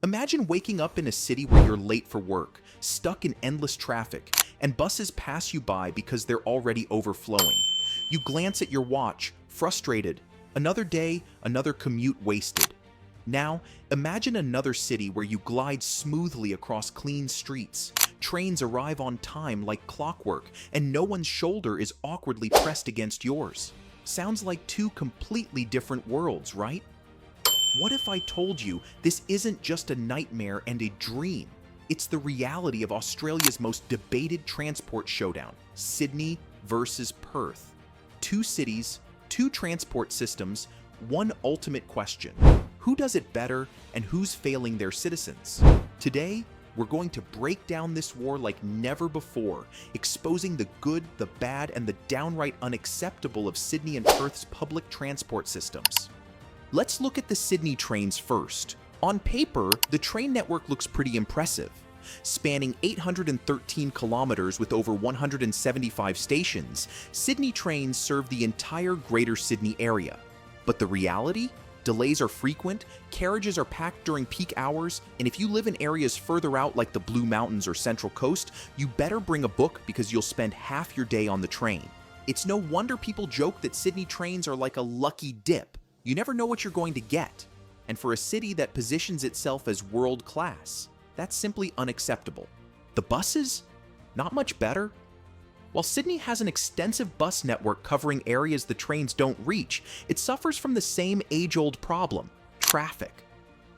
Imagine waking up in a city where you're late for work, stuck in endless traffic, and buses pass you by because they're already overflowing. You glance at your watch, frustrated. Another day, another commute wasted. Now, imagine another city where you glide smoothly across clean streets. Trains arrive on time like clockwork, and no one's shoulder is awkwardly pressed against yours. Sounds like two completely different worlds, right? What if I told you this isn't just a nightmare and a dream? It's the reality of Australia's most debated transport showdown, Sydney versus Perth. Two cities, two transport systems, one ultimate question. Who does it better and who's failing their citizens? Today, we're going to break down this war like never before, exposing the good, the bad, and the downright unacceptable of Sydney and Perth's public transport systems. Let's look at the Sydney trains first. On paper, the train network looks pretty impressive. Spanning 813 kilometers with over 175 stations, Sydney trains serve the entire Greater Sydney area. But the reality? Delays are frequent, carriages are packed during peak hours, and if you live in areas further out like the Blue Mountains or Central Coast, you better bring a book because you'll spend half your day on the train. It's no wonder people joke that Sydney trains are like a lucky dip. You never know what you're going to get. And for a city that positions itself as world-class, that's simply unacceptable. The buses? Not much better. While Sydney has an extensive bus network covering areas the trains don't reach, it suffers from the same age-old problem: traffic.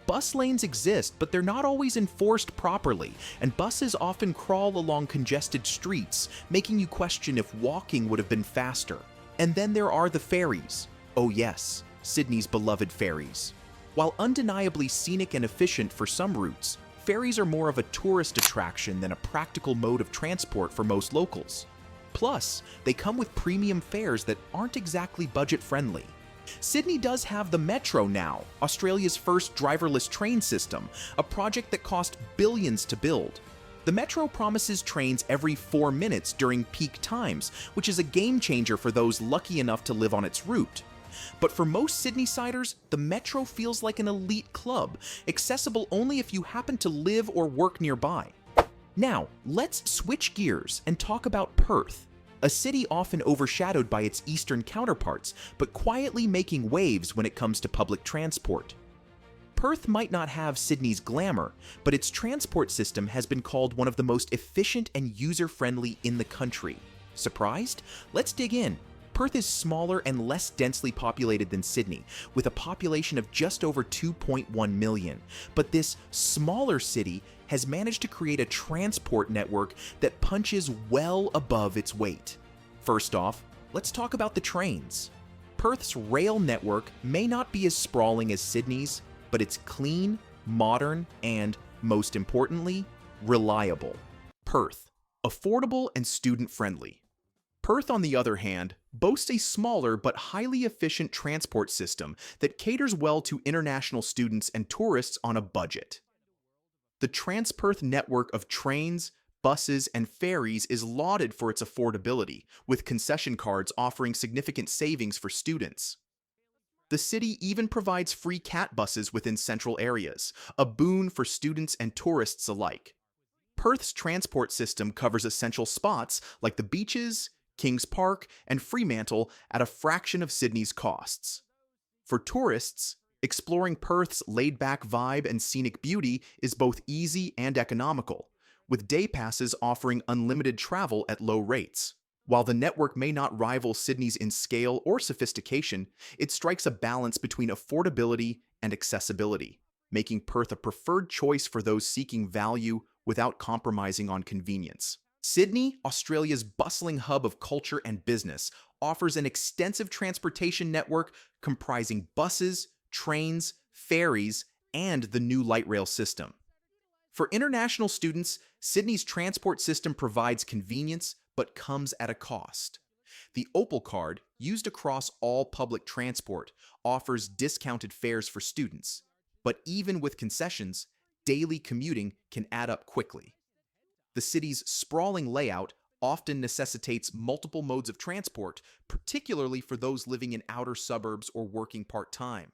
Bus lanes exist, but they're not always enforced properly, and buses often crawl along congested streets, making you question if walking would have been faster. And then there are the ferries. Oh yes, Sydney's beloved ferries. While undeniably scenic and efficient for some routes, ferries are more of a tourist attraction than a practical mode of transport for most locals. Plus, they come with premium fares that aren't exactly budget-friendly. Sydney does have the Metro now, Australia's first driverless train system, a project that cost billions to build. The Metro promises trains every 4 minutes during peak times, which is a game-changer for those lucky enough to live on its route. But for most Sydneysiders, the Metro feels like an elite club, accessible only if you happen to live or work nearby. Now, let's switch gears and talk about Perth, a city often overshadowed by its eastern counterparts, but quietly making waves when it comes to public transport. Perth might not have Sydney's glamour, but its transport system has been called one of the most efficient and user-friendly in the country. Surprised? Let's dig in. Perth is smaller and less densely populated than Sydney, with a population of just over 2.1 million. But this smaller city has managed to create a transport network that punches well above its weight. First off, let's talk about the trains. Perth's rail network may not be as sprawling as Sydney's, but it's clean, modern, and, most importantly, reliable. Perth, affordable and student-friendly. Perth, on the other hand, boasts a smaller but highly efficient transport system that caters well to international students and tourists on a budget. The TransPerth network of trains, buses, and ferries is lauded for its affordability, with concession cards offering significant savings for students. The city even provides free cat buses within central areas, a boon for students and tourists alike. Perth's transport system covers essential spots like the beaches, Kings Park, and Fremantle at a fraction of Sydney's costs. For tourists, exploring Perth's laid-back vibe and scenic beauty is both easy and economical, with day passes offering unlimited travel at low rates. While the network may not rival Sydney's in scale or sophistication, it strikes a balance between affordability and accessibility, making Perth a preferred choice for those seeking value without compromising on convenience. Sydney, Australia's bustling hub of culture and business, offers an extensive transportation network comprising buses, trains, ferries, and the new light rail system. For international students, Sydney's transport system provides convenience but comes at a cost. The Opal card, used across all public transport, offers discounted fares for students, but even with concessions, daily commuting can add up quickly. The city's sprawling layout often necessitates multiple modes of transport, particularly for those living in outer suburbs or working part-time.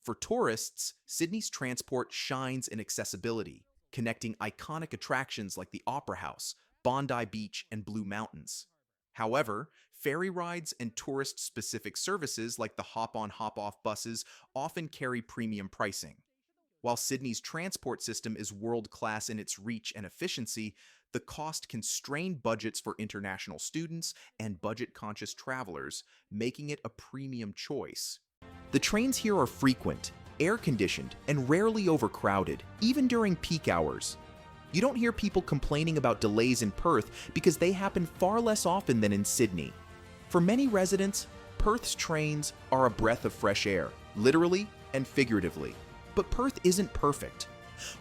For tourists, Sydney's transport shines in accessibility, connecting iconic attractions like the Opera House, Bondi Beach, and Blue Mountains. However, ferry rides and tourist-specific services like the hop-on hop-off buses often carry premium pricing. While Sydney's transport system is world-class in its reach and efficiency, the cost can strain budgets for international students and budget-conscious travelers, making it a premium choice. The trains here are frequent, air-conditioned, and rarely overcrowded, even during peak hours. You don't hear people complaining about delays in Perth because they happen far less often than in Sydney. For many residents, Perth's trains are a breath of fresh air, literally and figuratively. But Perth isn't perfect.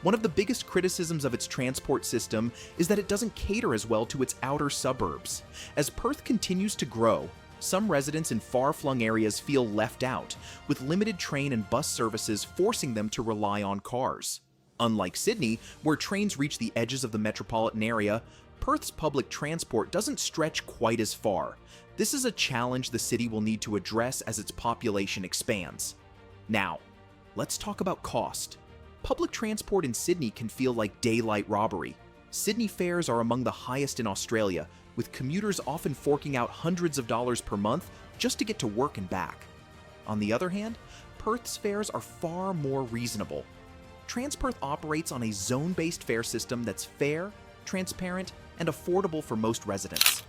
One of the biggest criticisms of its transport system is that it doesn't cater as well to its outer suburbs. As Perth continues to grow, some residents in far-flung areas feel left out, with limited train and bus services forcing them to rely on cars. Unlike Sydney, where trains reach the edges of the metropolitan area, Perth's public transport doesn't stretch quite as far. This is a challenge the city will need to address as its population expands. Now, let's talk about cost. Public transport in Sydney can feel like daylight robbery. Sydney fares are among the highest in Australia, with commuters often forking out hundreds of dollars per month just to get to work and back. On the other hand, Perth's fares are far more reasonable. Transperth operates on a zone-based fare system that's fair, transparent, and affordable for most residents.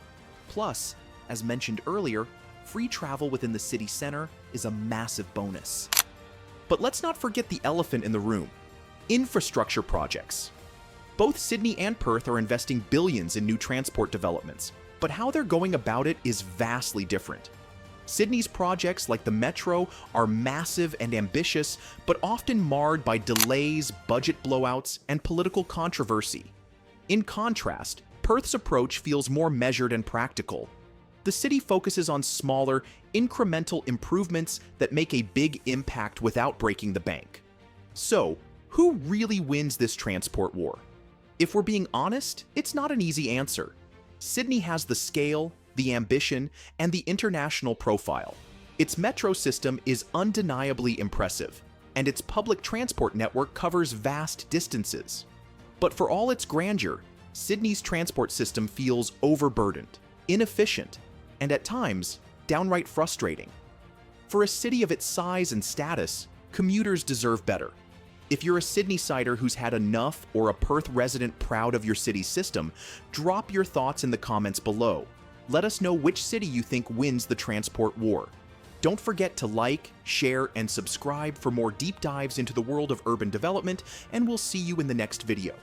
Plus, as mentioned earlier, free travel within the city center is a massive bonus. But let's not forget the elephant in the room: infrastructure projects. Both Sydney and Perth are investing billions in new transport developments, but how they're going about it is vastly different. Sydney's projects like the Metro are massive and ambitious, but often marred by delays, budget blowouts, and political controversy. In contrast, Perth's approach feels more measured and practical. The city focuses on smaller, incremental improvements that make a big impact without breaking the bank. So, who really wins this transport war? If we're being honest, it's not an easy answer. Sydney has the scale, the ambition, and the international profile. Its metro system is undeniably impressive, and its public transport network covers vast distances. But for all its grandeur, Sydney's transport system feels overburdened, inefficient, and at times, downright frustrating. For a city of its size and status, commuters deserve better. If you're a Sydney-sider who's had enough or a Perth resident proud of your city's system, drop your thoughts in the comments below. Let us know which city you think wins the transport war. Don't forget to like, share, and subscribe for more deep dives into the world of urban development, and we'll see you in the next video.